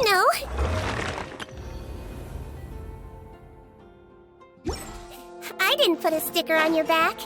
No. I didn't put a sticker on your back.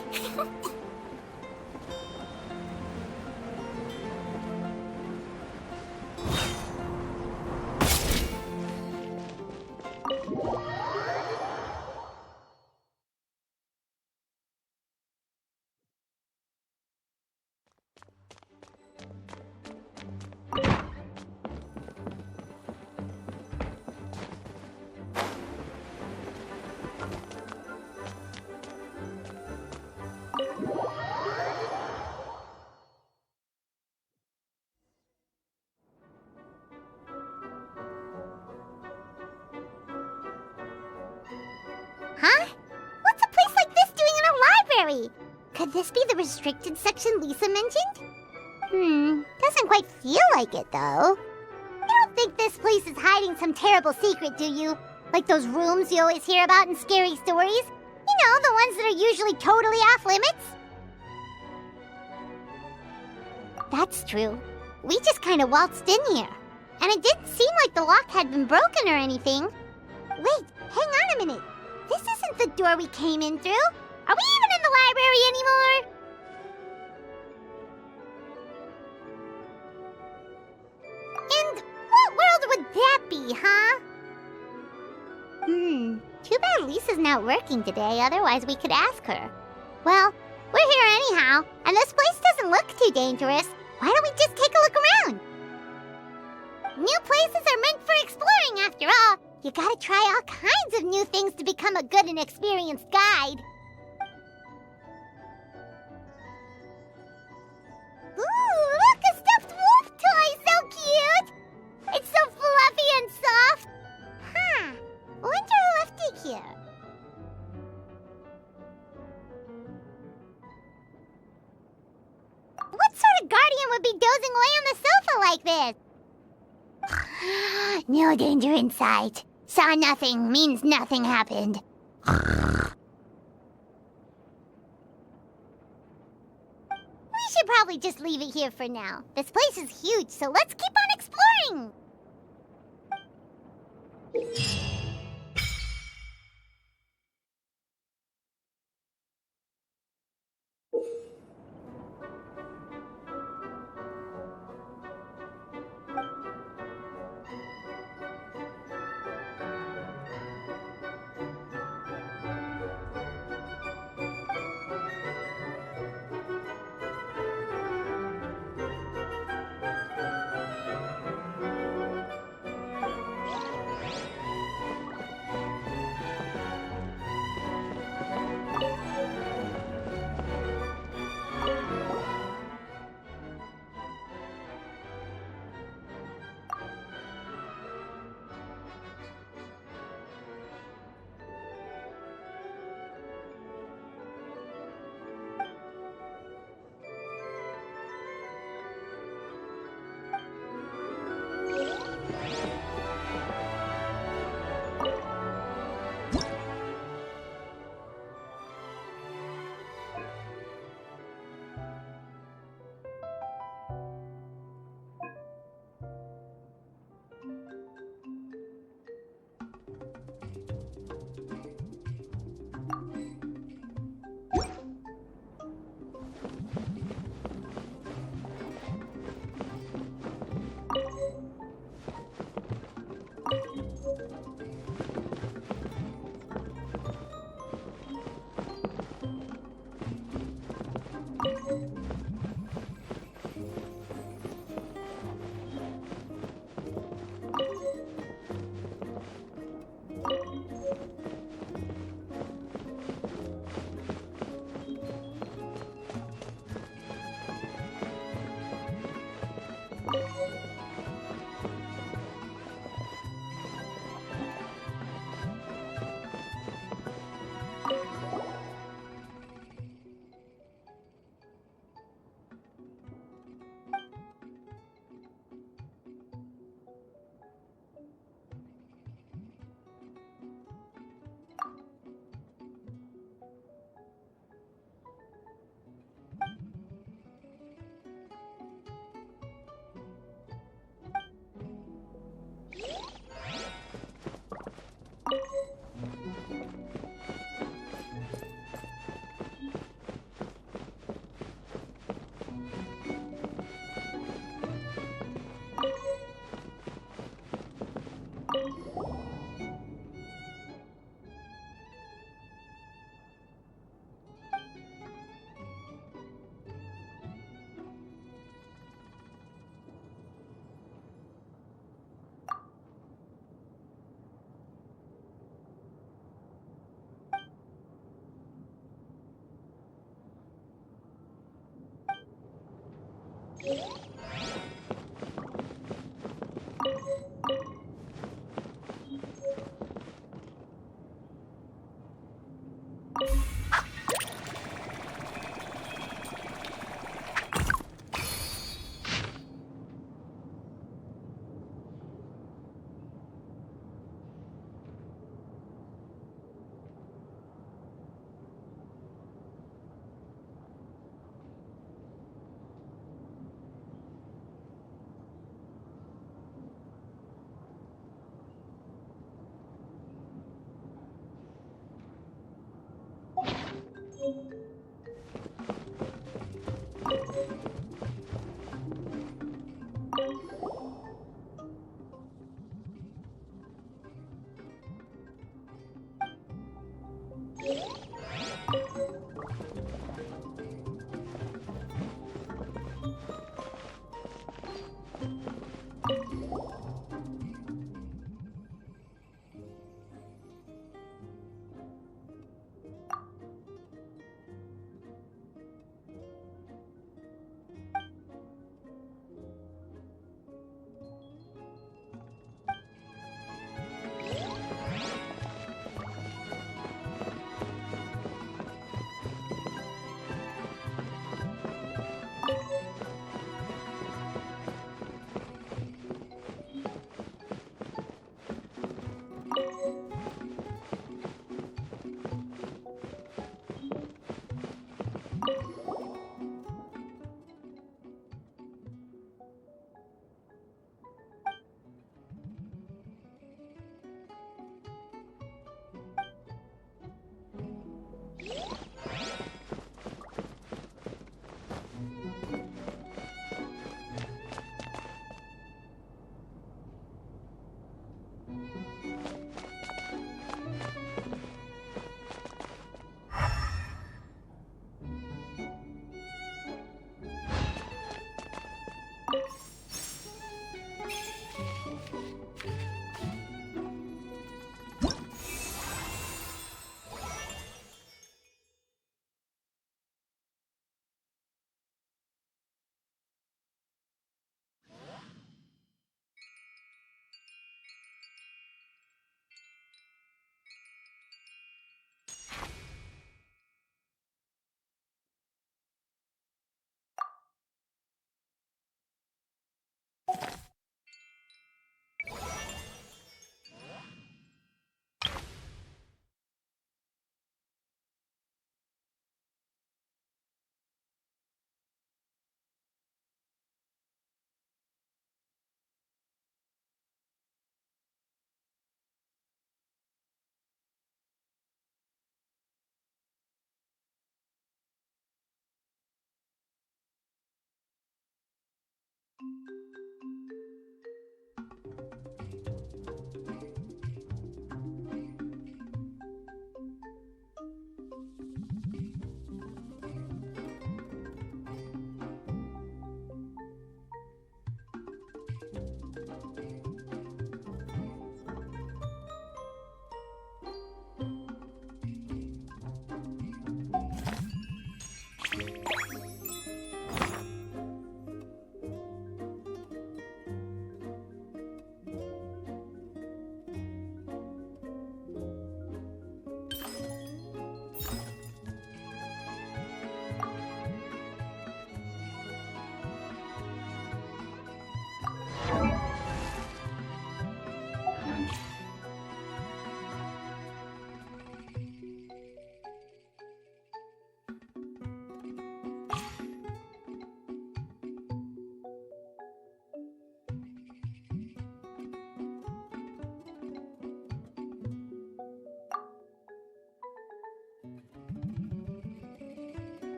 Huh? What's a place like this doing in a library? Could this be the restricted section Lisa mentioned? Doesn't quite feel like it, though. You don't think this place is hiding some terrible secret, do you? Like those rooms you always hear about in scary stories? You know, the ones that are usually totally off limits? That's true. We just kind of waltzed in here. And it didn't seem like the lock had been broken or anything. Wait, hang on a minute. This isn't the door we came in through. Are we even in the library anymore? And what world would that be, huh? Too bad Lisa's not working today, otherwise we could ask her. Well, we're here anyhow, and this place doesn't look too dangerous. Why don't we just take a look around? New places are meant for exploring, after all. You gotta try all kinds of new things to become a good and experienced guide. Ooh, look, a stuffed wolf toy! So cute! It's so fluffy and soft. Huh. Wonder who left it here. What sort of guardian would be dozing away on the sofa like this? No danger in sight. Saw nothing means nothing happened. We should probably just leave it here for now. This place is huge, so let's keep on exploring.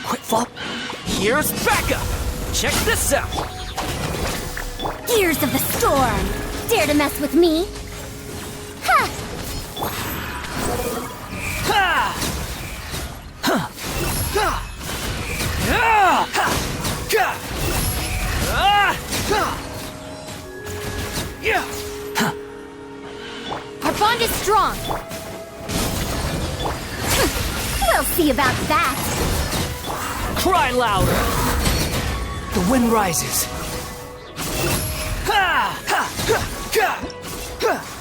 Quick flop. Here's backup. Check this out. Gears of the storm. Dare to mess with me? Ha! Ha! Huh. Ha! Ah! Ha! Ga! Ah! Ha! Yeah! Huh. Our bond is strong. We'll see about that. Cry louder. The wind rises. Ha! Ha! Ha! Ha! Ha!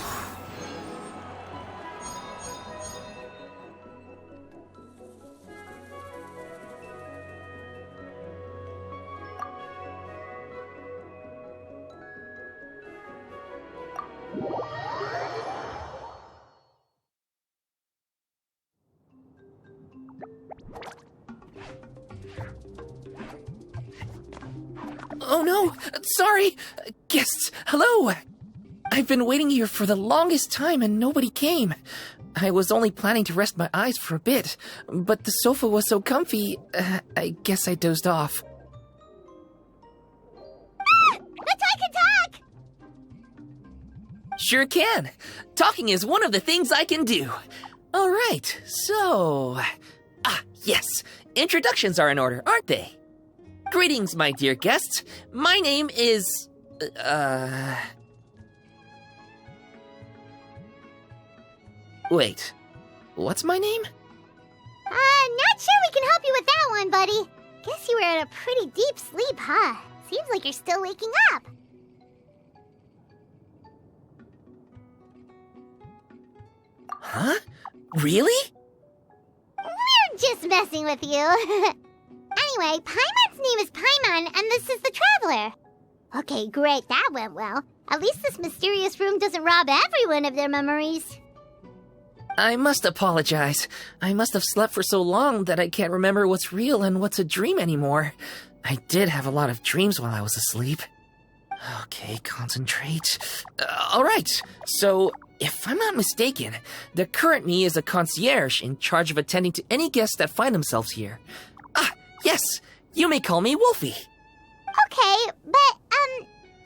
Oh no! Sorry! Guests, hello! I've been waiting here for the longest time and nobody came. I was only planning to rest my eyes for a bit, but the sofa was so comfy, I guess I dozed off. I can talk! Sure can! Talking is one of the things I can do. Alright, so... yes. Introductions are in order, aren't they? Greetings, my dear guests. My name is... Wait. What's my name? Not sure we can help you with that one, buddy. Guess you were in a pretty deep sleep, huh? Seems like you're still waking up. Huh? Really? We're just messing with you. Anyway, Paimon's name is Paimon, and this is the Traveler. Okay, great, that went well. At least this mysterious room doesn't rob everyone of their memories. I must apologize. I must have slept for so long that I can't remember what's real and what's a dream anymore. I did have a lot of dreams while I was asleep. Okay, concentrate. Alright, so if I'm not mistaken, the current me is a concierge in charge of attending to any guests that find themselves here. Yes, you may call me Wolfie. Okay, but,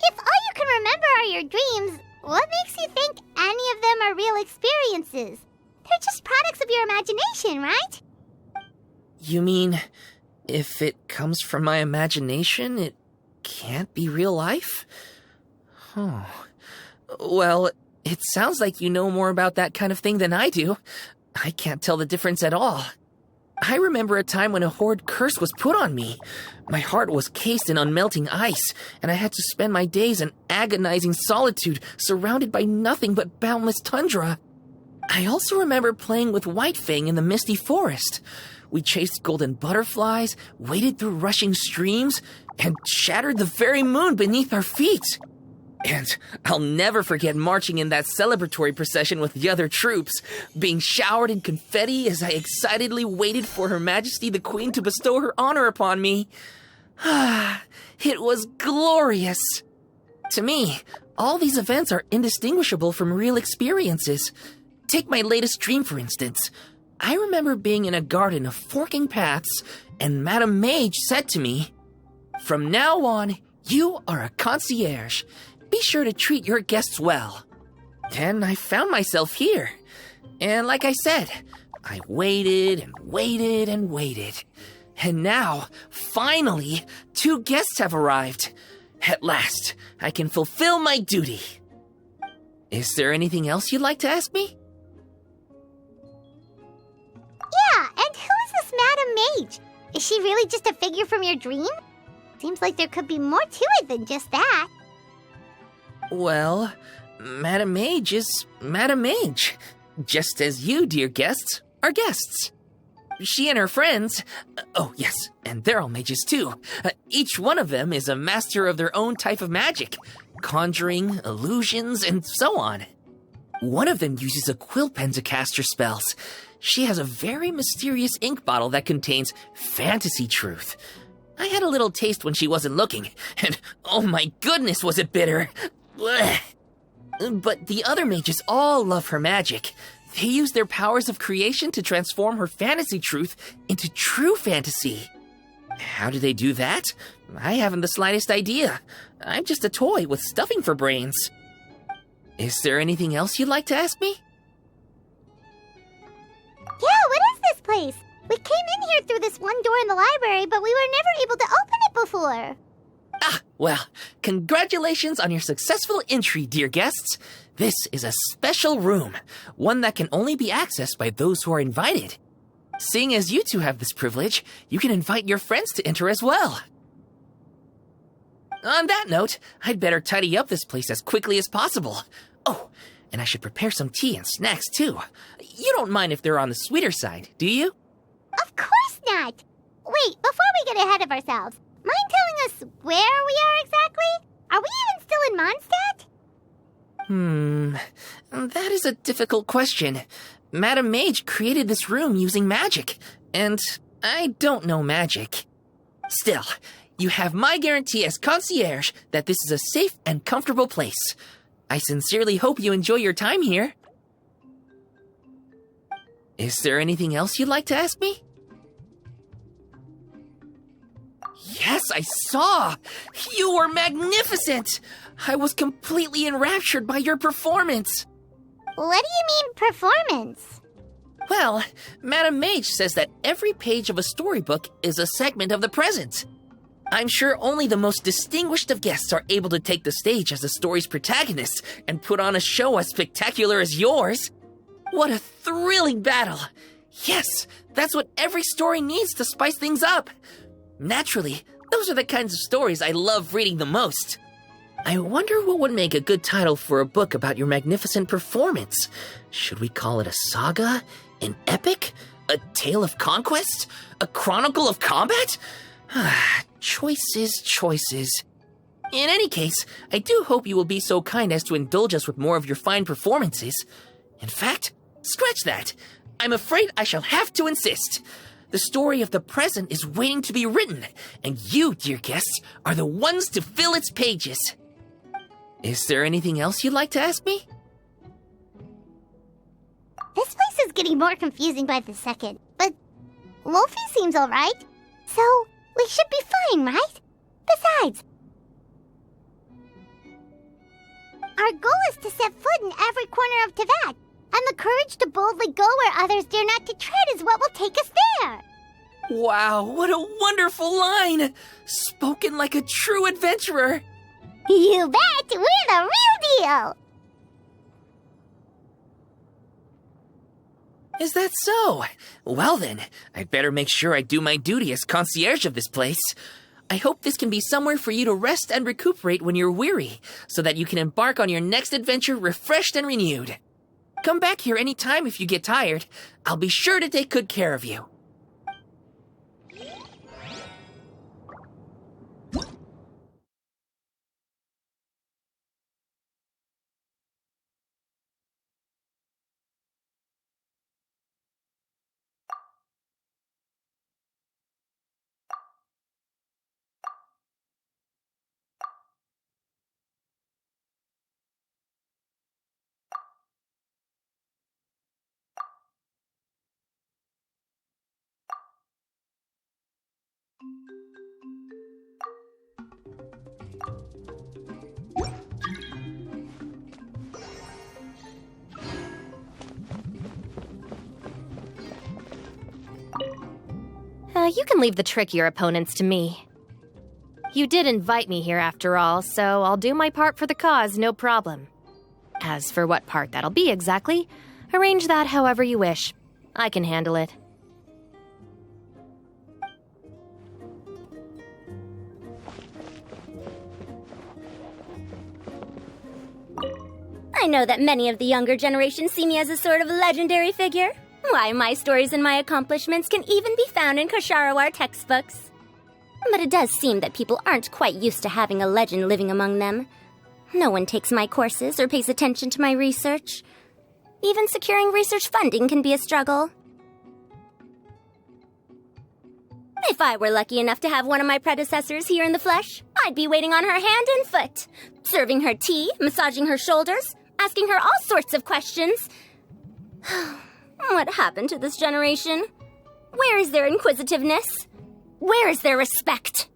if all you can remember are your dreams, what makes you think any of them are real experiences? They're just products of your imagination, right? You mean, if it comes from my imagination, it can't be real life? Oh. Well, it sounds like you know more about that kind of thing than I do. I can't tell the difference at all. I remember a time when a horrid curse was put on me. My heart was cased in unmelting ice, and I had to spend my days in agonizing solitude, surrounded by nothing but boundless tundra. I also remember playing with Whitefang in the misty forest. We chased golden butterflies, waded through rushing streams, and shattered the very moon beneath our feet. And I'll never forget marching in that celebratory procession with the other troops, being showered in confetti as I excitedly waited for Her Majesty the Queen to bestow her honor upon me. It was glorious. To me, all these events are indistinguishable from real experiences. Take my latest dream, for instance. I remember being in a garden of forking paths, and Madame Mage said to me, "From now on, you are a concierge. Be sure to treat your guests well." Then I found myself here. And like I said, I waited and waited and waited. And now, finally, 2 guests have arrived. At last, I can fulfill my duty. Is there anything else you'd like to ask me? Yeah, and who is this Madame Mage? Is she really just a figure from your dream? Seems like there could be more to it than just that. Well, Madame Mage is Madame Mage, just as you, dear guests, are guests. She and her friends, oh yes, and they're all mages too. Each one of them is a master of their own type of magic, conjuring, illusions, and so on. One of them uses a quill pen to cast her spells. She has a very mysterious ink bottle that contains fantasy truth. I had a little taste when she wasn't looking, and oh my goodness was it bitter. Blech. But the other mages all love her magic. They use their powers of creation to transform her fantasy truth into true fantasy. How do they do that? I haven't the slightest idea. I'm just a toy with stuffing for brains. Is there anything else you'd like to ask me? Yeah, what is this place? We came in here through this one door in the library, but we were never able to open it before. Well, congratulations on your successful entry, dear guests. This is a special room, one that can only be accessed by those who are invited. Seeing as you two have this privilege, you can invite your friends to enter as well. On that note, I'd better tidy up this place as quickly as possible. Oh, and I should prepare some tea and snacks too. You don't mind if they're on the sweeter side, do you? Of course not! Wait, before we get ahead of ourselves, mind telling us where we are exactly? Are we even still in Mondstadt? That is a difficult question. Madame Mage created this room using magic, and I don't know magic. Still, you have my guarantee as concierge that this is a safe and comfortable place. I sincerely hope you enjoy your time here. Is there anything else you'd like to ask me? Yes, I saw! You were magnificent! I was completely enraptured by your performance. What do you mean, performance? Well, Madame Mage says that every page of a storybook is a segment of the present. I'm sure only the most distinguished of guests are able to take the stage as the story's protagonists and put on a show as spectacular as yours. What a thrilling battle! Yes, that's what every story needs to spice things up. Naturally, those are the kinds of stories I love reading the most. I wonder what would make a good title for a book about your magnificent performance. Should we call it a saga? An epic? A tale of conquest? A chronicle of combat? Choices, choices. In any case, I do hope you will be so kind as to indulge us with more of your fine performances. In fact, scratch that. I'm afraid I shall have to insist. The story of the present is waiting to be written, and you, dear guests, are the ones to fill its pages. Is there anything else you'd like to ask me? This place is getting more confusing by the second, but Wolfie seems alright, so we should be fine, right? Besides, our goal is to set foot in every corner of Teyvat, and the courage to boldly go where others dare not to tread is what will take us there. Wow, what a wonderful line! Spoken like a true adventurer! You bet! We're the real deal! Is that so? Well then, I'd better make sure I do my duty as concierge of this place. I hope this can be somewhere for you to rest and recuperate when you're weary, so that you can embark on your next adventure refreshed and renewed. Come back here anytime if you get tired. I'll be sure to take good care of you. You can leave the trickier opponents to me. You did invite me here after all, so I'll do my part for the cause, no problem. As for what part that'll be exactly, arrange that however you wish. I can handle it. I know that many of the younger generation see me as a sort of legendary figure. Why, my stories and my accomplishments can even be found in Kosharawar textbooks. But it does seem that people aren't quite used to having a legend living among them. No one takes my courses or pays attention to my research. Even securing research funding can be a struggle. If I were lucky enough to have one of my predecessors here in the flesh, I'd be waiting on her hand and foot, serving her tea, massaging her shoulders, asking her all sorts of questions. What happened to this generation? Where is their inquisitiveness? Where is their respect?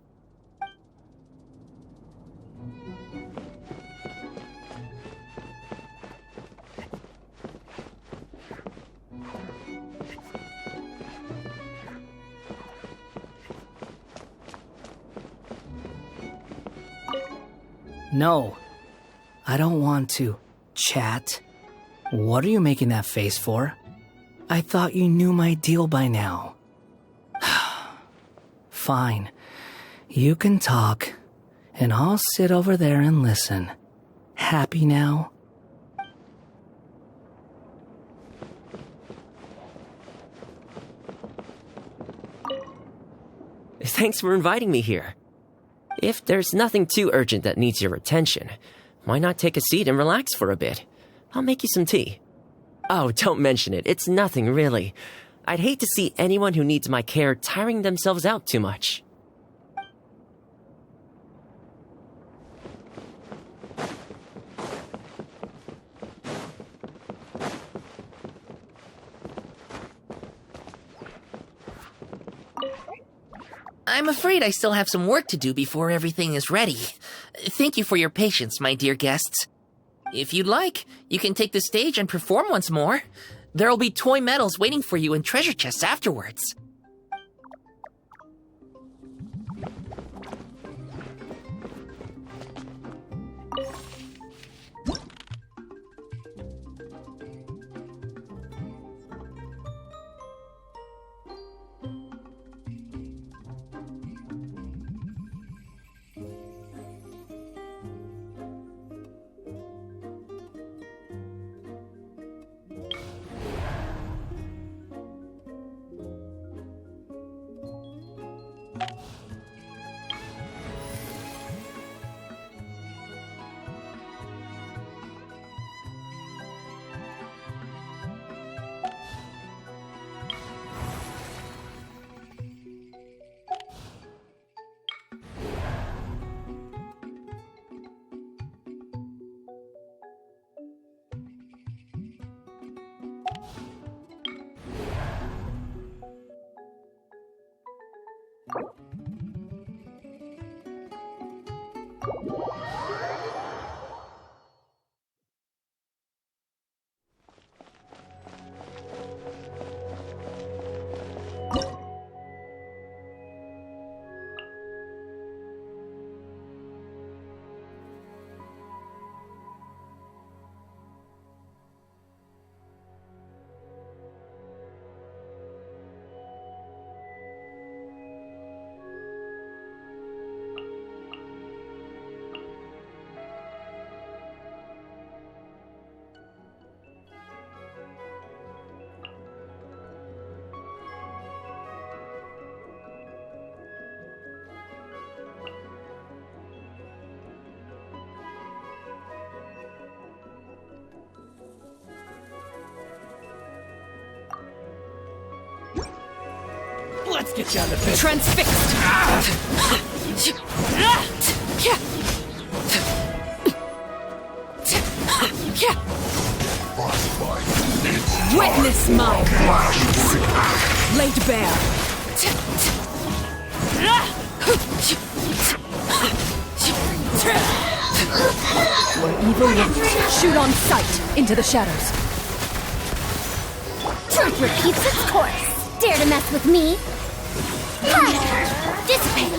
No, I don't want to chat. What are you making that face for? I thought you knew my deal by now. Fine. You can talk, and I'll sit over there and listen. Happy now? Thanks for inviting me here. If there's nothing too urgent that needs your attention, why not take a seat and relax for a bit? I'll make you some tea. Oh, don't mention it. It's nothing, really. I'd hate to see anyone who needs my care tiring themselves out too much. I'm afraid I still have some work to do before everything is ready. Thank you for your patience, my dear guests. If you'd like, you can take the stage and perform once more. There'll be toy medals waiting for you in treasure chests afterwards. Let's get down to business. Transfixed! Witness my wrath! Laid bare! Where evil lurks, shoot on sight into the shadows. Truth repeats its course. Dare to mess with me? Dissipate!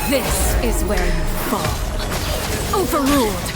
This is where you fall. Overruled.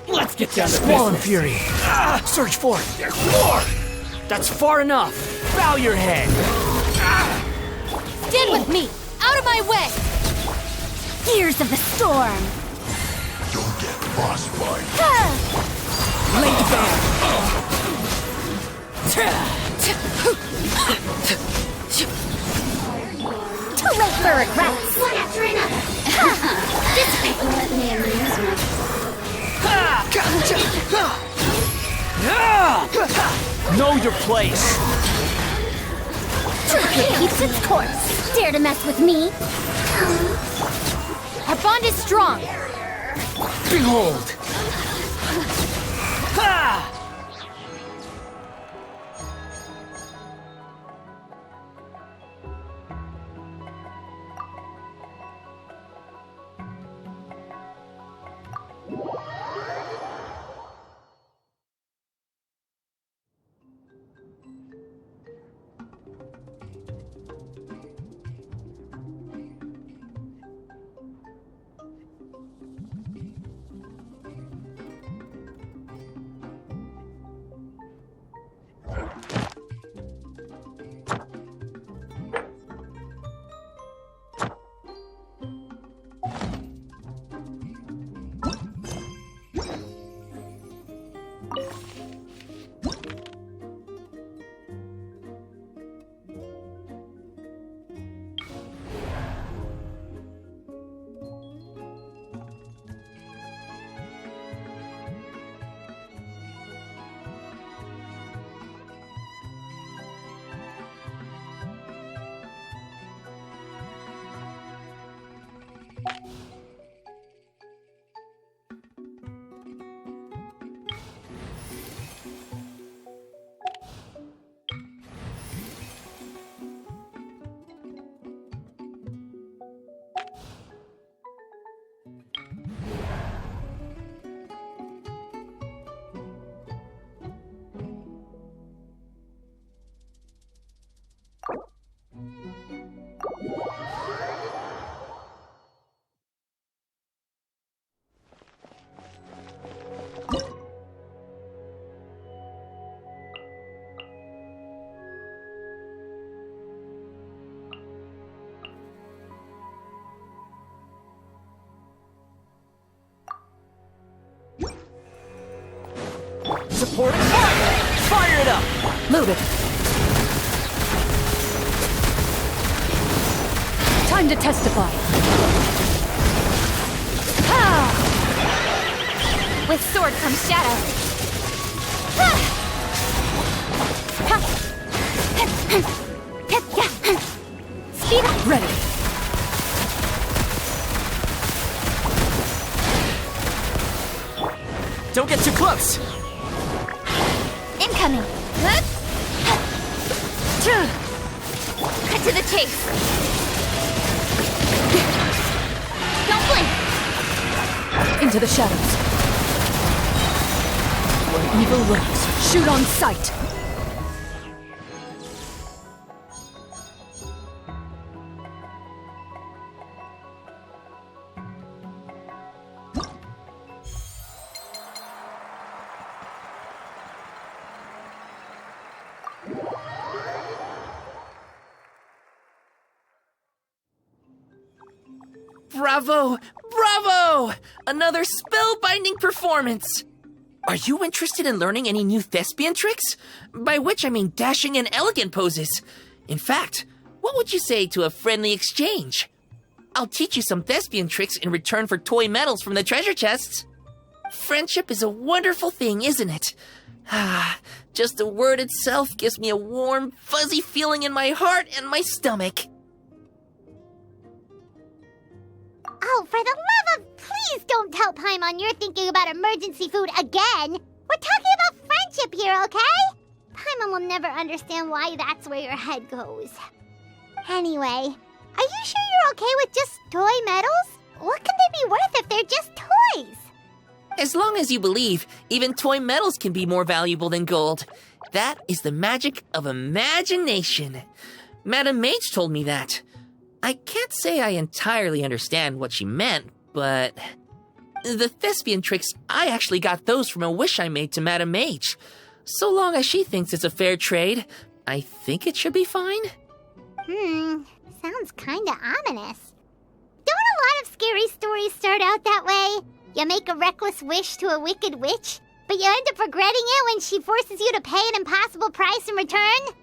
Let's get down to Squall and Fury. Search for it. There's more! That's far enough. Bow your head. Stand with me! Out of my way! Gears of the storm! Don't get frostbite. Lay the band. Too late for regrets! One after another. Dissipate! Let me amuse myself. Know your place. It keeps its course. Dare to mess with me? Our bond is strong! Behold. Support it. Fire it up. Move it! Time to testify! With sword comes shadow. Speed up. Ready! Don't get too close! Incoming. Cut to the chase. Don't blink. Into the shadows. Where evil lurks, shoot on sight! Bravo! Bravo! Another spellbinding performance! Are you interested in learning any new thespian tricks? By which I mean dashing and elegant poses. In fact, what would you say to a friendly exchange? I'll teach you some thespian tricks in return for toy medals from the treasure chests. Friendship is a wonderful thing, isn't it? Just the word itself gives me a warm, fuzzy feeling in my heart and my stomach. Oh, for the love of... Please don't tell Paimon you're thinking about emergency food again! We're talking about friendship here, okay? Paimon will never understand why that's where your head goes. Anyway, are you sure you're okay with just toy medals? What can they be worth if they're just toys? As long as you believe, even toy medals can be more valuable than gold. That is the magic of imagination. Madame Mage told me that. I can't say I entirely understand what she meant, but... The thespian tricks, I actually got those from a wish I made to Madame Mage. So long as she thinks it's a fair trade, I think it should be fine. Sounds kinda ominous. Don't a lot of scary stories start out that way? You make a reckless wish to a wicked witch, but you end up regretting it when she forces you to pay an impossible price in return?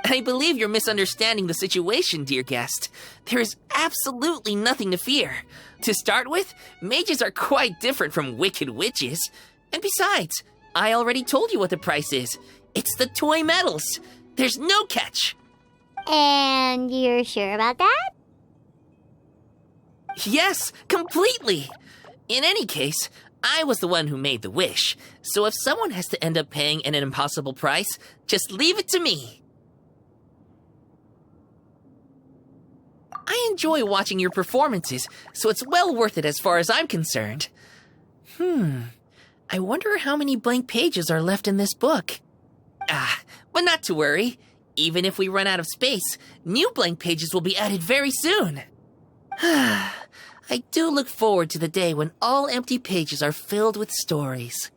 I believe you're misunderstanding the situation, dear guest. There is absolutely nothing to fear. To start with, mages are quite different from wicked witches. And besides, I already told you what the price is. It's the toy medals. There's no catch. And you're sure about that? Yes, completely. In any case, I was the one who made the wish. So if someone has to end up paying an impossible price, just leave it to me. I enjoy watching your performances, so it's well worth it as far as I'm concerned. I wonder how many blank pages are left in this book. But not to worry. Even if we run out of space, new blank pages will be added very soon. I do look forward to the day when all empty pages are filled with stories.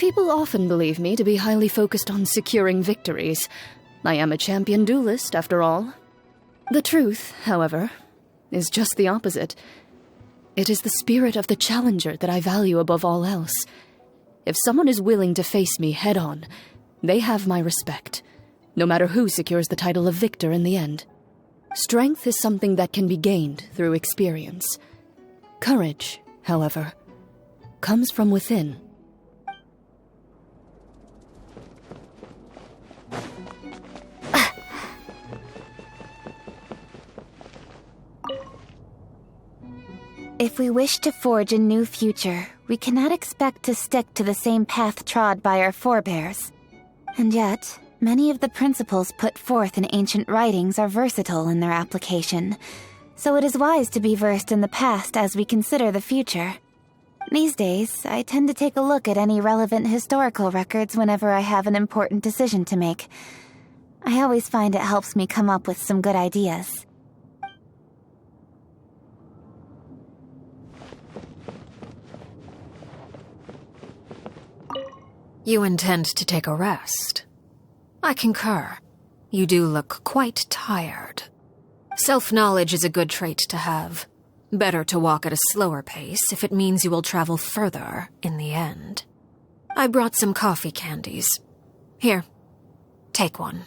People often believe me to be highly focused on securing victories. I am a champion duelist, after all. The truth, however, is just the opposite. It is the spirit of the challenger that I value above all else. If someone is willing to face me head-on, they have my respect, no matter who secures the title of victor in the end. Strength is something that can be gained through experience. Courage, however, comes from within. If we wish to forge a new future, we cannot expect to stick to the same path trod by our forebears. And yet, many of the principles put forth in ancient writings are versatile in their application, so it is wise to be versed in the past as we consider the future. These days, I tend to take a look at any relevant historical records whenever I have an important decision to make. I always find it helps me come up with some good ideas. You intend to take a rest? I concur. You do look quite tired. Self-knowledge is a good trait to have. Better to walk at a slower pace if it means you will travel further in the end. I brought some coffee candies. Here, take one.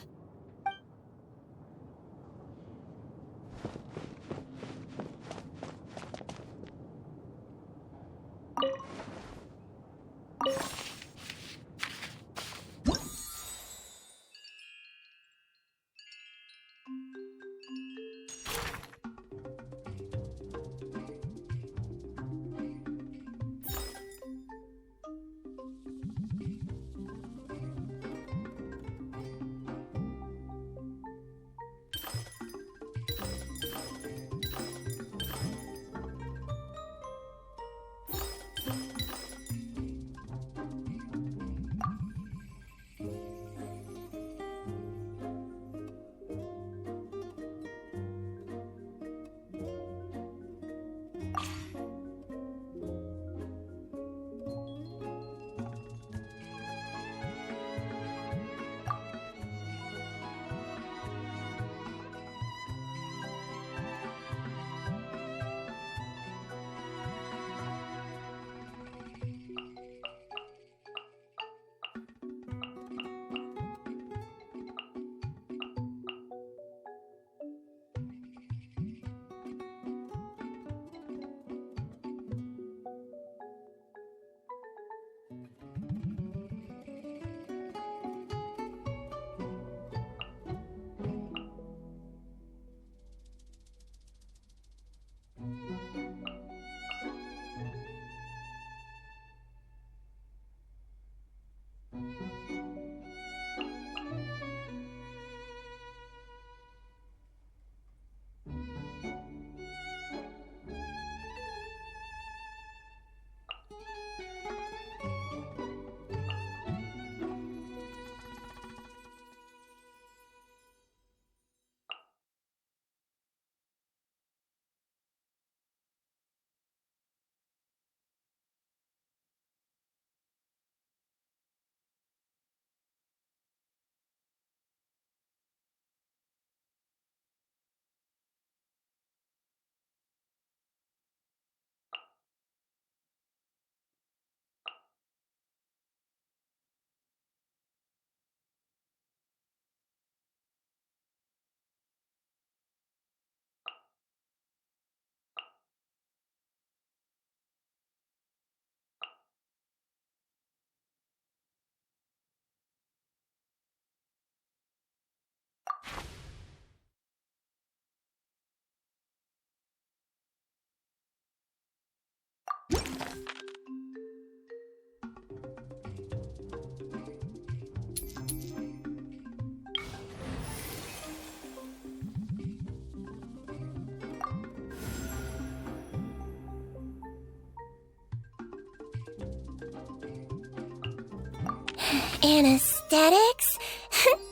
Anesthetics?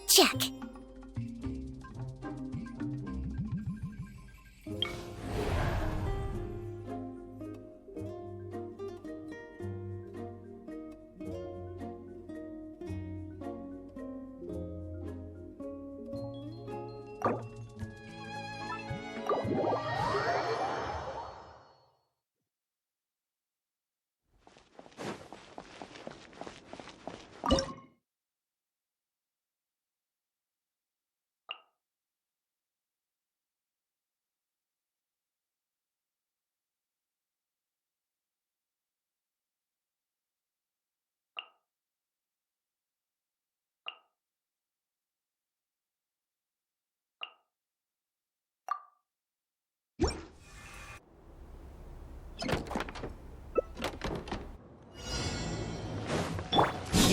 Check.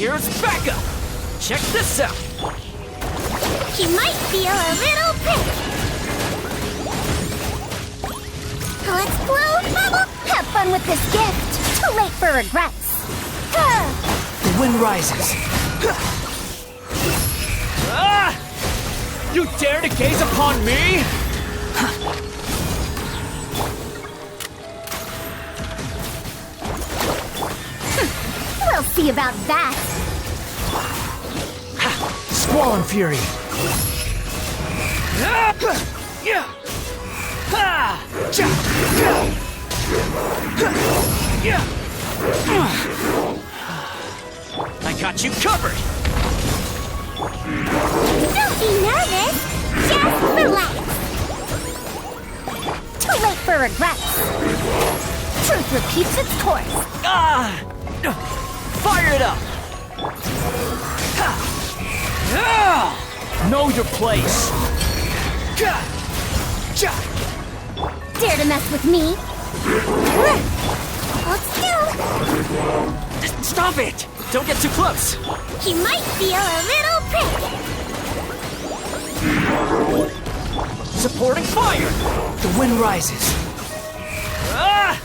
Here's backup! Check this out! He might feel a little prick. Let's blow bubble. Have fun with this gift. Too late for regrets. The wind rises. Ah! You dare to gaze upon me? We'll see about that. Squall and fury. I got you covered! Don't be nervous. Just relax. Too late for regrets. Truth repeats its course. Ah! Fire it up! Know your place! Dare to mess with me? Hold still. Stop it! Don't get too close! He might feel a little prick. Supporting fire! The wind rises. Ah!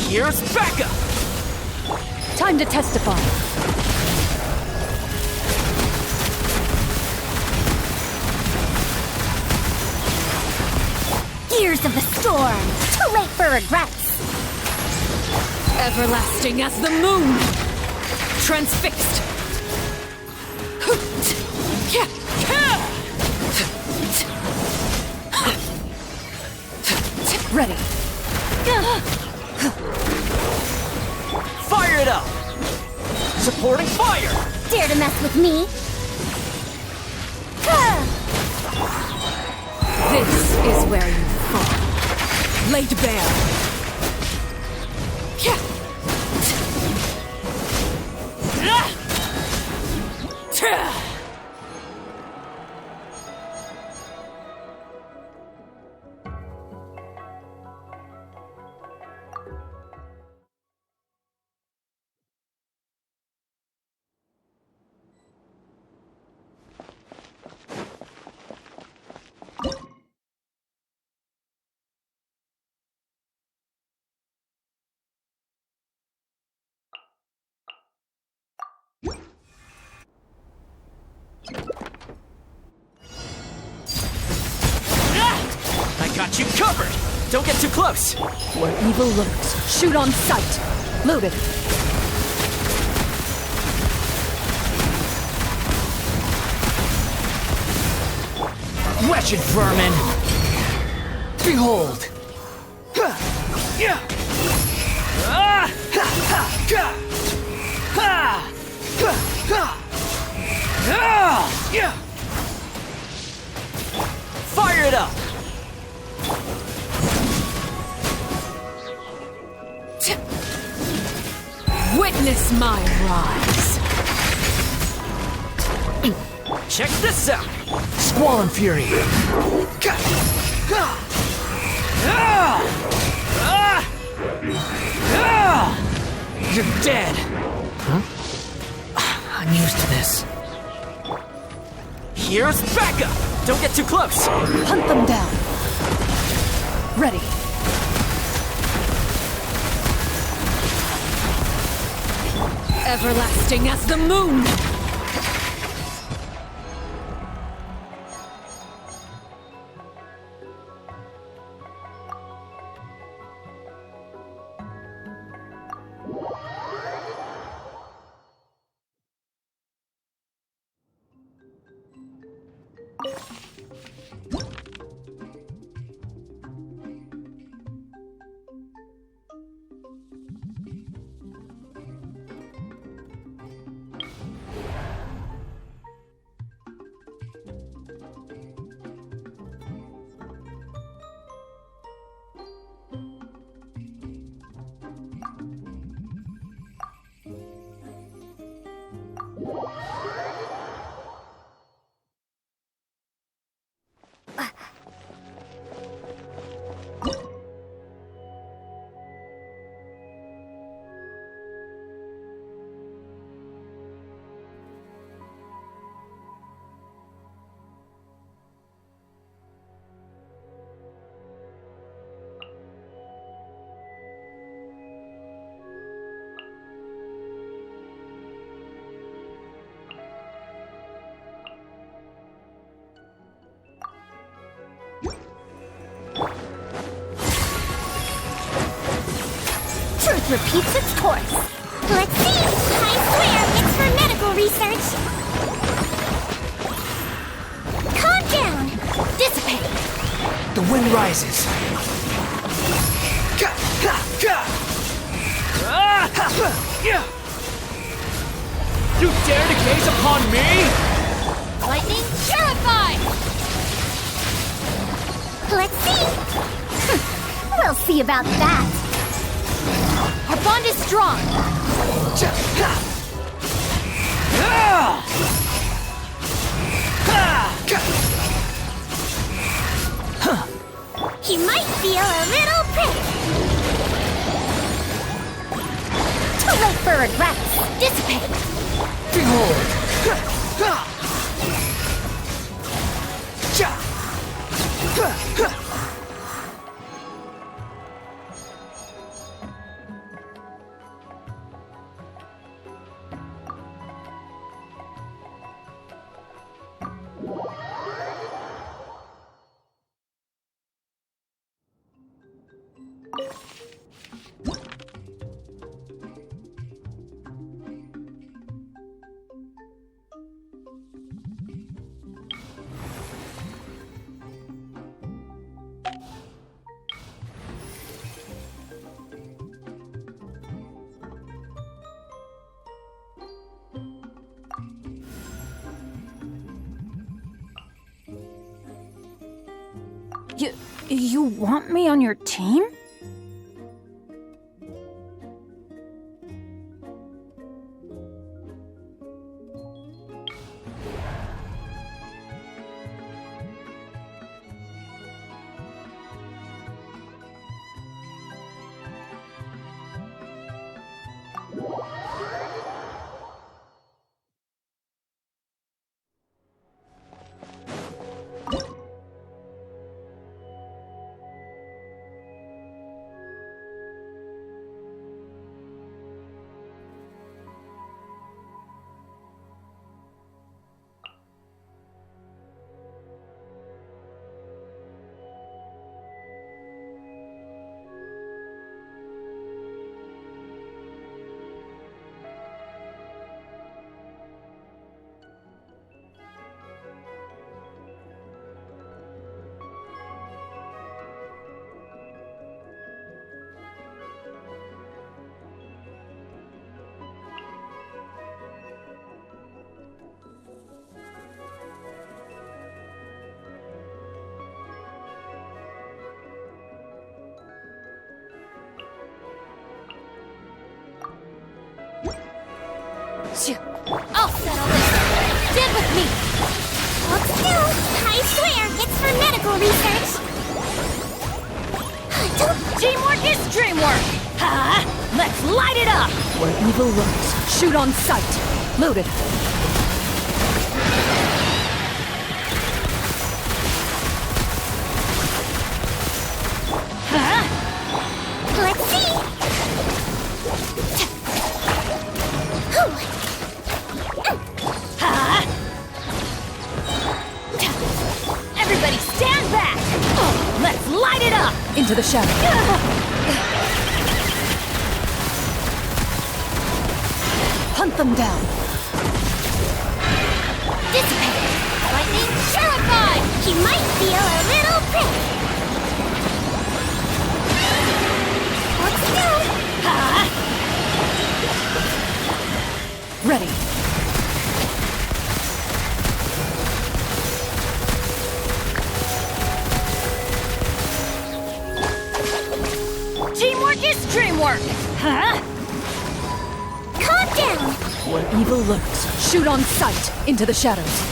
Here's backup! Time to testify. Gears of the storm. Too late for regrets. Everlasting as the moon. Transfixed. Ready. Fire it up! Supporting fire! Dare to mess with me? This is where you fall. Laid bare. Got you covered! Don't get too close! Where evil lurks, shoot on sight. Loaded. Wretched vermin! Behold! Fire it up! Witness my rise. Check this out! Squall and fury! You're dead! Huh? I'm used to this. Here's backup! Don't get too close! Hunt them down. Ready. Everlasting as the moon. Truth repeats its course. Let's see! I swear it's for medical research! Calm down! Dissipate! The wind rises. You dare to gaze upon me? Lightning purify! Let's see! We'll see about that! Our bond is strong! He might feel a little prick! Too late for regrets! Dissipate! Behold! You want me on your team? I'll settle this. Stand with me. Hold still. I swear, it's for medical research. Teamwork is dreamwork! Ha! Let's light it up! Where evil lurks, shoot on sight. Loaded. Huh? Let's see. Everybody stand back! Let's light it up! Into the shadow. Hunt them down. Dissipate. Lightning terrified. He might feel a little prick. Hold still. Ready. Teamwork is dreamwork! Huh? Calm down. Where evil lurks, shoot on sight into the shadows.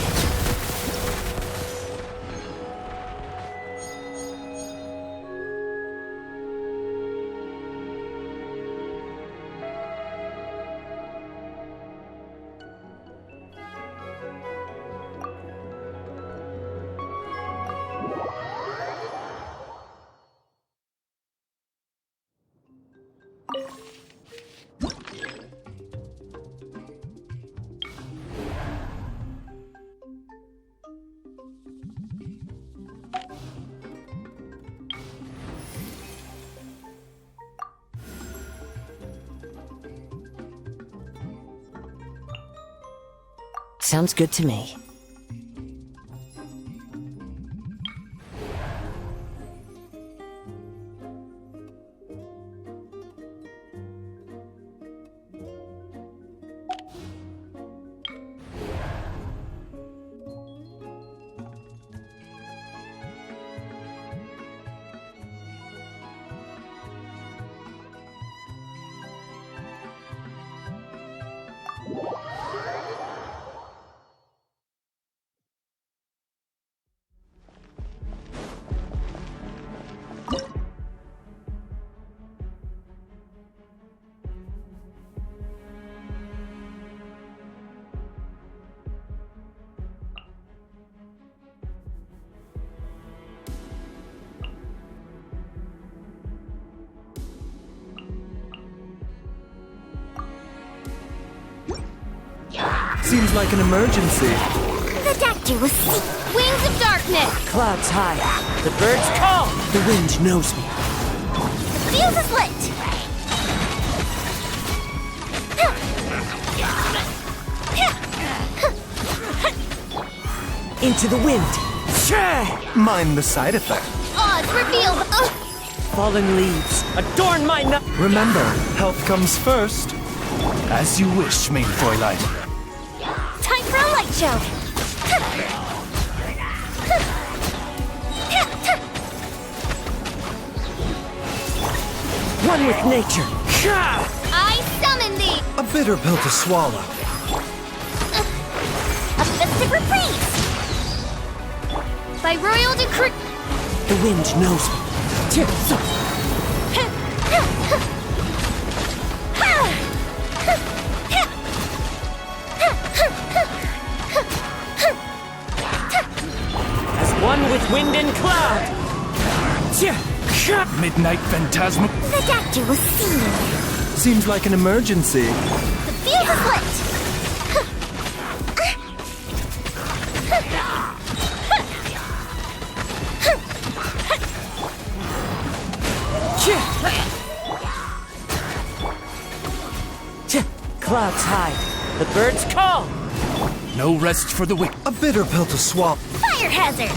Sounds good to me. Seems like an emergency. The doctor will see. Wings of darkness. Clouds high. The birds call. The wind knows me. The fuse is lit. Into the wind. Mind the side effect. Odds revealed. Fallen leaves adorn my night. Remember, health comes first. As you wish, main Fräulein. Time for a light show. One with nature. I summon thee. A bitter pill to swallow. A festive reprise. By royal decree. The wind knows me. As one with wind and cloud. Midnight phantasma. The doctor will see. Seems like an emergency. The fuse is lit. Clouds high. The birds call. No rest for the weak. A bitter pill to swallow. Fire hazard.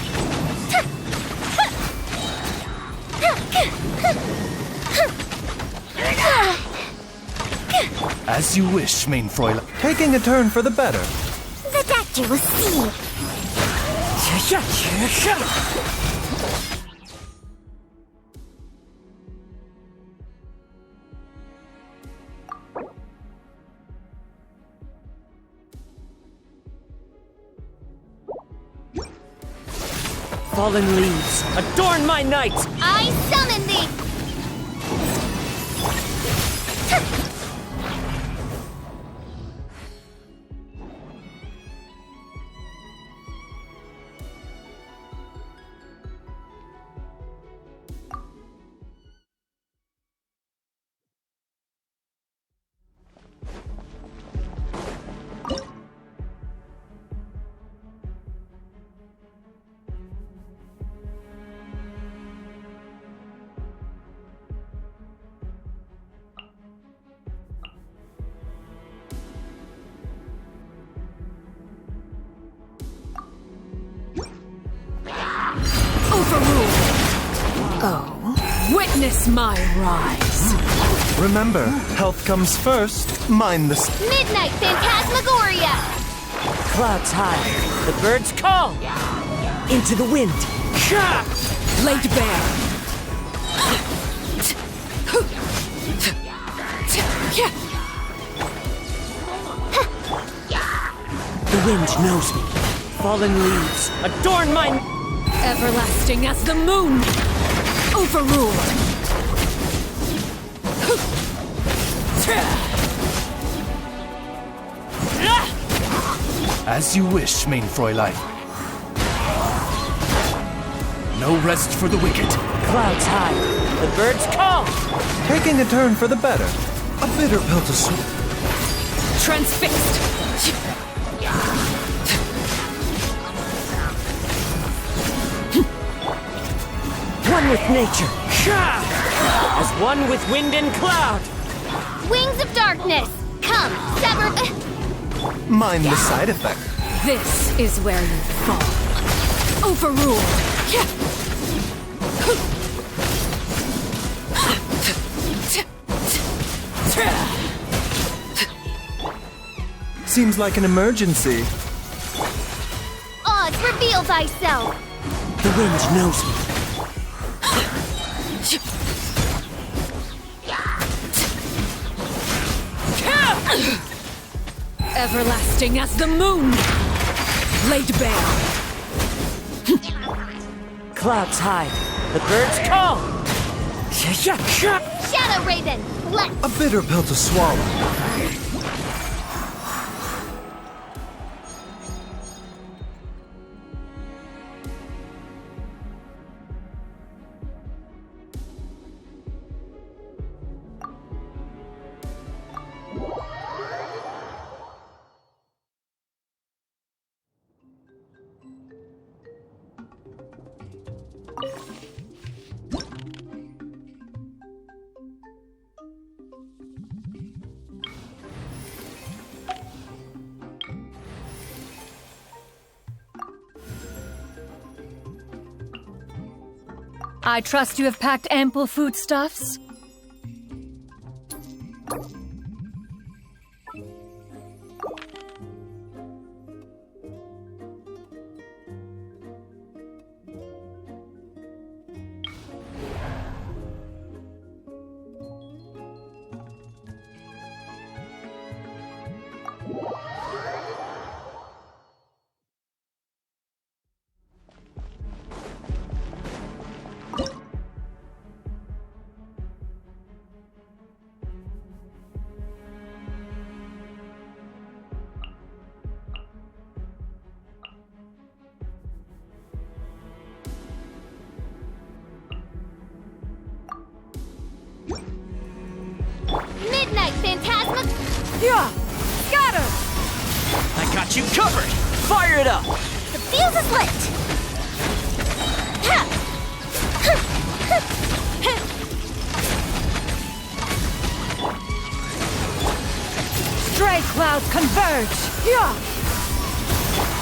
As you wish, main Fräulein. Taking a turn for the better. The doctor will see. Fallen leaves, adorn my night! I summon thee! Witness my rise. Remember, health comes first. Mind the... Midnight Phantasmagoria! Clouds high, the birds call! Into the wind! Laid bare. The wind knows me. Fallen leaves, adorn my... Everlasting as the moon. Overruled. As you wish, main Fräulein. No rest for the wicked. Clouds high, the birds call! Taking a turn for the better. A bitter pill to swallow. Transfixed. One with nature. As one with wind and cloud. Wings of darkness! Come, sever... Mind the side effect. This is where you fall. Overruled. Seems like an emergency. Oz, reveal thyself! The wind knows me. Everlasting as the moon. Laid bare. Clouds high, the birds call! Shadow Raven, let... A bitter pill to swallow. I trust you have packed ample foodstuffs? Midnight Phantasma... Yeah! Got her! I got you covered! Fire it up! The fuse is lit! Stray clouds converge! Yeah!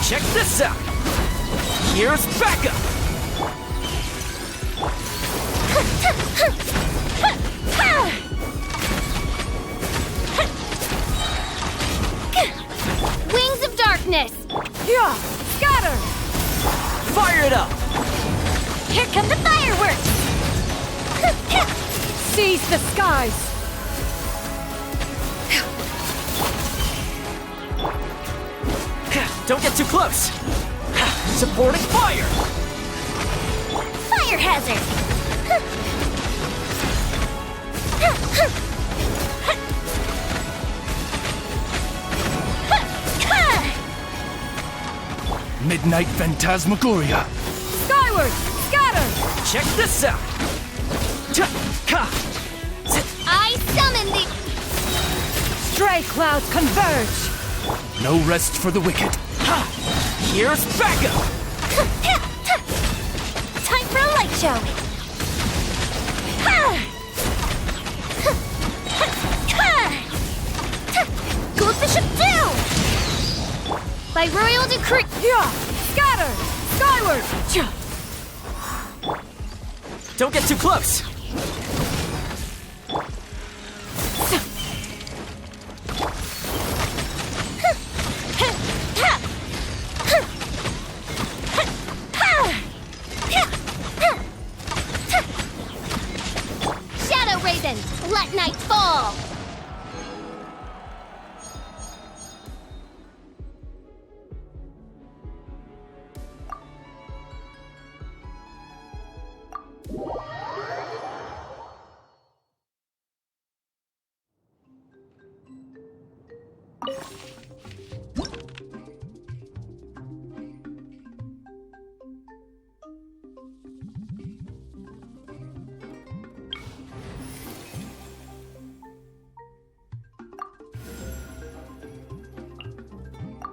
Check this out! Here's backup! Wings of darkness! Yeah! Scatter! Fire it up! Here come the fireworks! Seize the skies! Don't get too close! Supporting fire! Fire hazard! Midnight Phantasmagoria. Skyward! Scatter! Check this out! I summon the... Stray clouds converge! No rest for the wicked. Here's backup! Time for a light show! Goldbishop down! By royal decree. Yeah! Scatter! Skyward! Don't get too close! Shadow Raven, let night fall!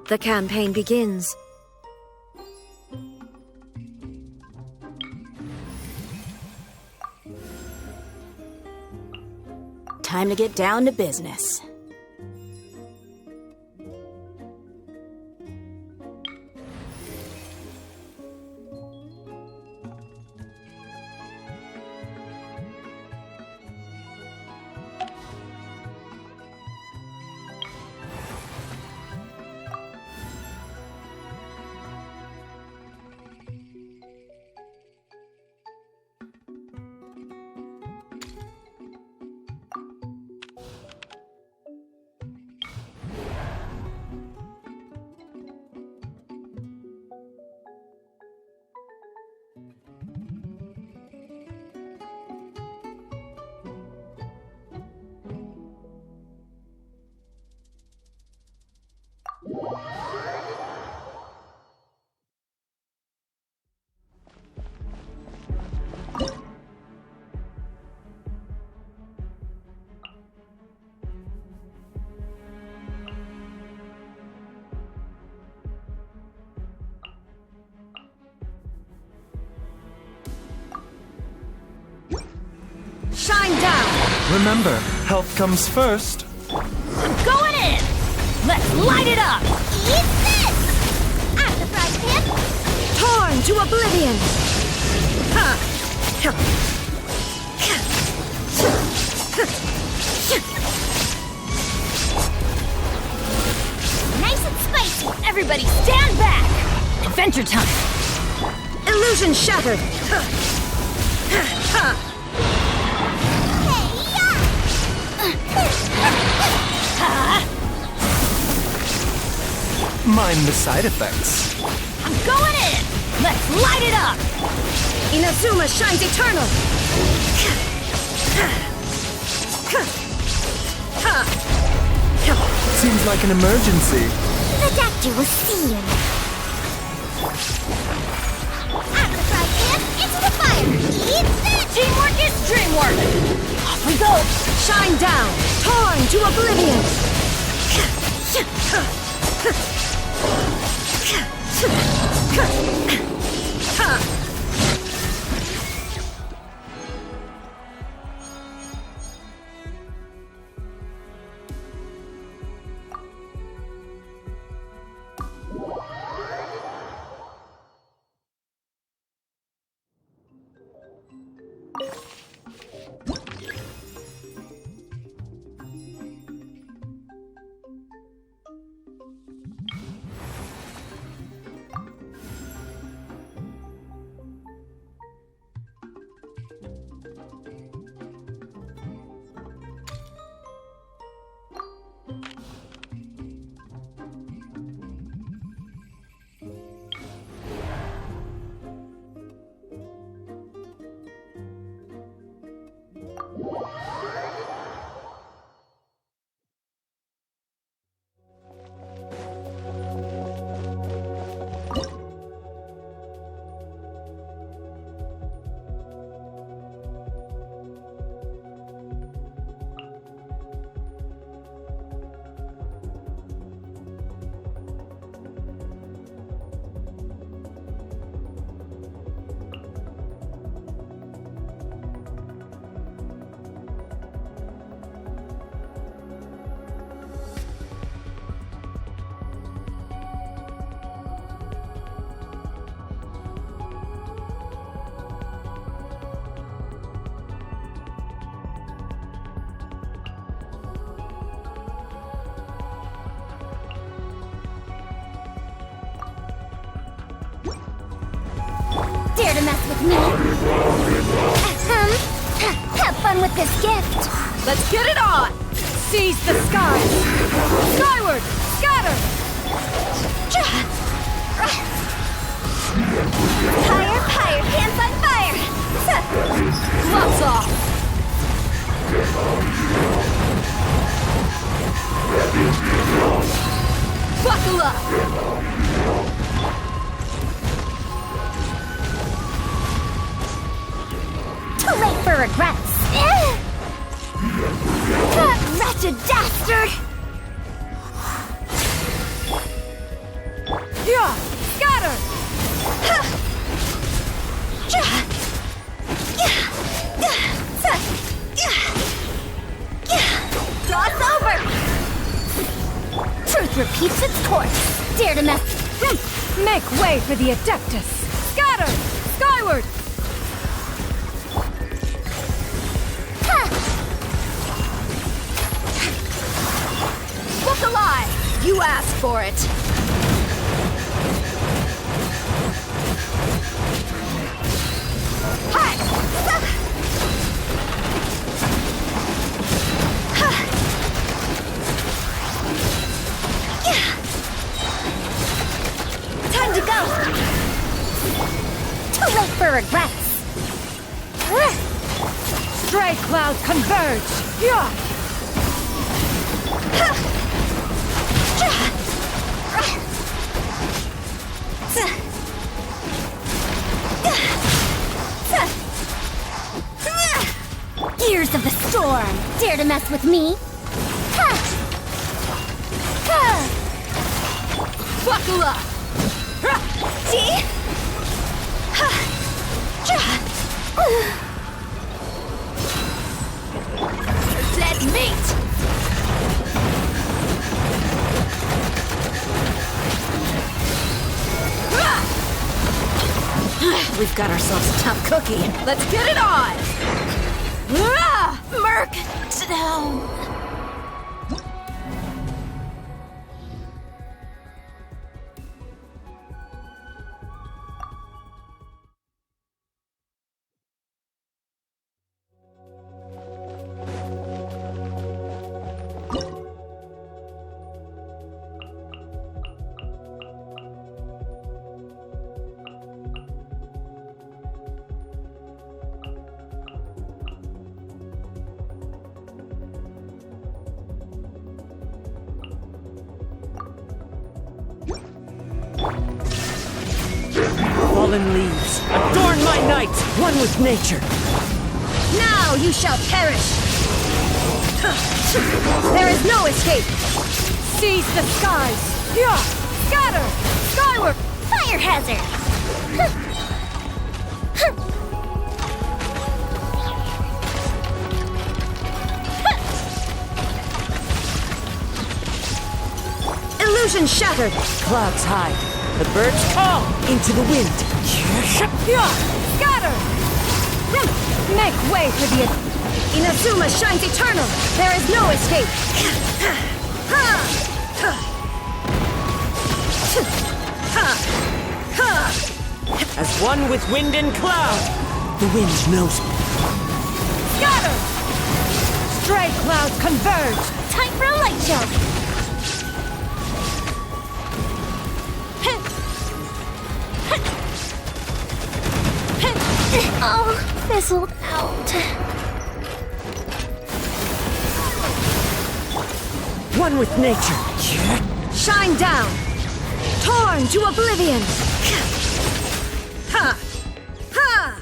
The campaign begins. Time to get down to business. Shine down! Remember, health comes first. I'm going in! Let's light it up! Eat this! I'm the fry pan! Torn to oblivion! Nice and spicy! Everybody stand back! Adventure time! Illusion shattered! Mind the side effects. I'm going in! Let's light it up! Inazuma shines eternal! Seems like an emergency. The doctor will see you now. Out of the fry pan, into the fire! Eat this! Teamwork is dreamwork! Off we go! Shine down! Torn to oblivion! Dare to mess with me? Have fun with this gift. Let's get it on! Seize the skies! Skyward! Scatter! Fire, fire, hands on fire! Gloves off! Buckle up! Too late for regrets! Wretched dastard! Yeah! Scatter! Cross over! Truth repeats its course. Dare to mess. Make way for the Adeptus! Scatter! Skyward! Look alive! You asked for it! Hi! Time to go! Too late for regrets! Stray clouds converge! Yeah! Gears of the storm! Dare to mess with me? Buckle up! See? Dead meat! We've got ourselves a tough cookie. Let's get it on! Merc down. Fallen leaves, adorn my night, one with nature. Now you shall perish! There is no escape! Seize the skies! Yeah! Scatter! Skyward! Fire hazard! Illusion shattered! Clouds hide, the birds call into the wind. Yeah! Scatter! Make way for the... Inazuma shines eternal! There is no escape! As one with wind and cloud, the wind knows me. Scatter! Stray clouds converge! Time for a light show! Oh, fizzled out. One with nature. Shine down! Torn to oblivion! Ha! Ha!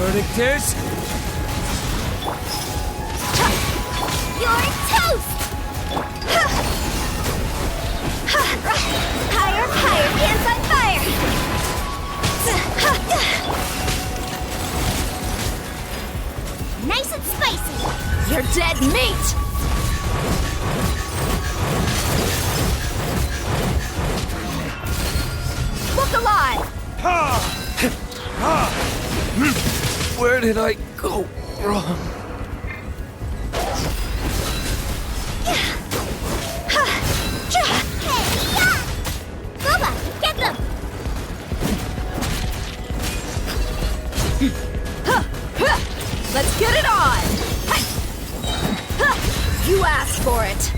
verdict is... You're toast! Higher, higher, pants on fire! Nice and spicy! You're dead meat! Look alive! Where did I go wrong? Boba, get them! Let's get it on! You asked for it!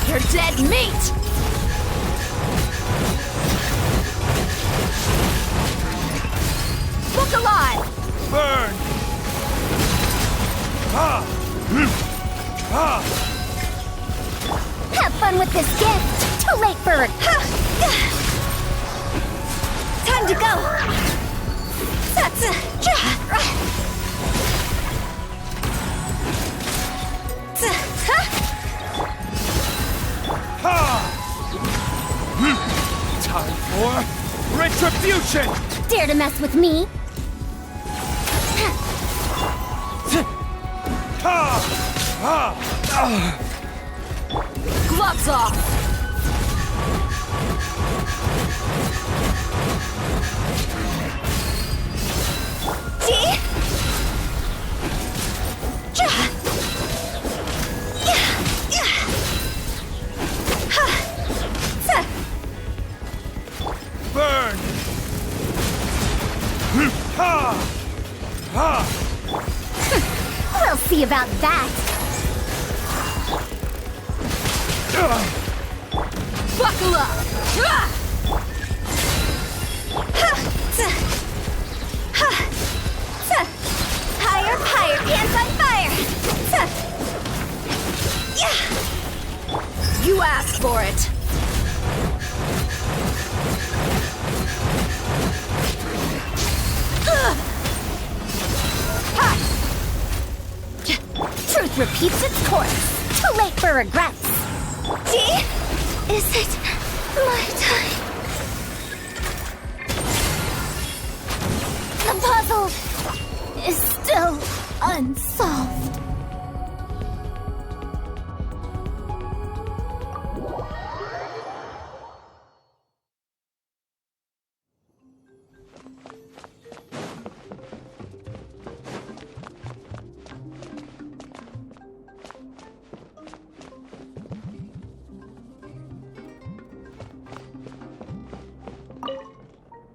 You're dead meat! Look alive! Burn! Have fun with this gift! Too late for it! Time to go! Time for retribution! Dare to mess with me? Gloves off! Burn! We'll see about that! Buckle up! Higher, higher, pants on fire! You asked for it! Truth repeats its course. Too late for regrets. Is it my time? The puzzle is still unsolved.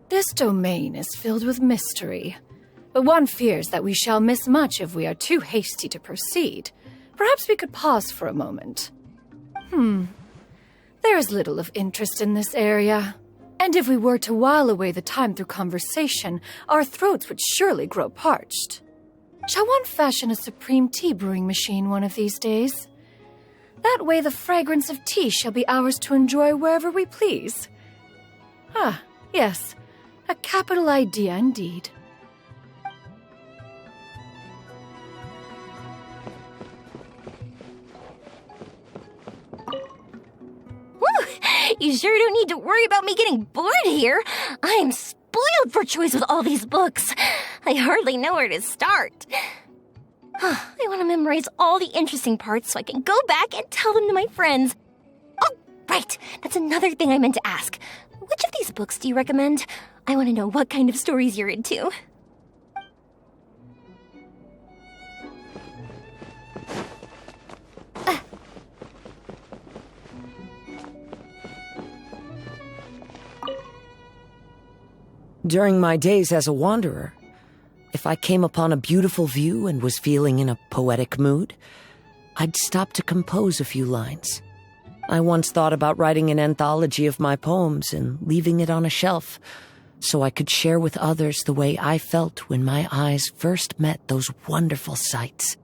This domain is filled with mystery, but one fears that we shall miss much if we are too hasty to proceed. Perhaps we could pause for a moment. There is little of interest in this area, and if we were to while away the time through conversation, our throats would surely grow parched. Shall one fashion a supreme tea brewing machine one of these days? That way the fragrance of tea shall be ours to enjoy wherever we please. Ah, yes. A capital idea indeed. You sure don't need to worry about me getting bored here. I am spoiled for choice with all these books. I hardly know where to start. I want to memorize all the interesting parts so I can go back and tell them to my friends. Oh, right. That's another thing I meant to ask. Which of these books do you recommend? I want to know what kind of stories you're into. During my days as a wanderer, if I came upon a beautiful view and was feeling in a poetic mood, I'd stop to compose a few lines. I once thought about writing an anthology of my poems and leaving it on a shelf so I could share with others the way I felt when my eyes first met those wonderful sights.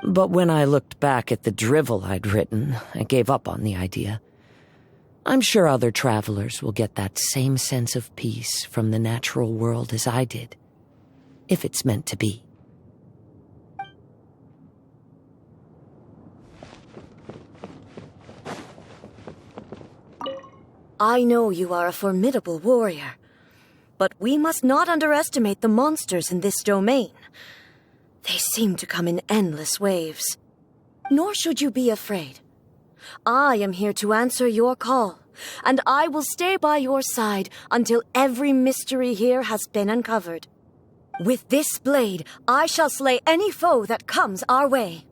But when I looked back at the drivel I'd written, I gave up on the idea. I'm sure other travelers will get that same sense of peace from the natural world as I did, if it's meant to be. I know you are a formidable warrior, but we must not underestimate the monsters in this domain. They seem to come in endless waves. Nor should you be afraid. I am here to answer your call, and I will stay by your side until every mystery here has been uncovered. With this blade, I shall slay any foe that comes our way.